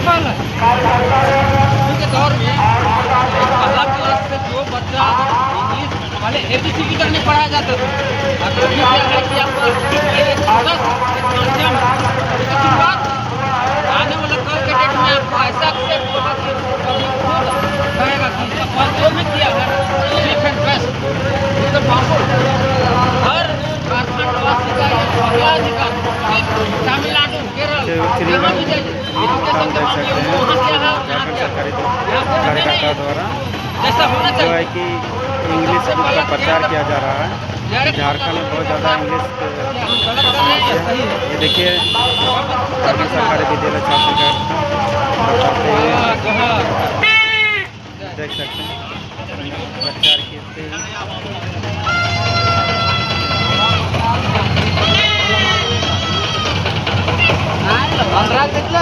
सफल है। आज के दौर में पहला क्लास से जो बच्चा इंग्लिश पहले ABCD तक नहीं पढ़ाया जाता था, अब अभी क्या है कि आपका 1 से 10 के माध्यम की शुरुआत आने वाले कल के डेट में आपको ऐसा एक्सेप्ट होगा कि कभी खुद कहेगा कि सफल जो भी किया है चीफ एंड बेस्ट एकदम मामूल हर झारखंडवासी का ये पहला अधिकार कि तमिलनाडु केरल जहाँ भी जाइए एजुकेशन के मामले में वहाँ क्या है और यहाँ क्या है, यहाँ पे हमें नहीं द्वारा जैसा होना जो है चाहिए कि इंग्लिश का प्रचार किया जा रहा है। झारखंड में बहुत ज़्यादा इंग्लिश समस्या। ये देखिए झारखंड सरकारी विद्यालय छात्र बताते हैं, देख सकते हैं प्रचार करते हैं। अनुराग देखले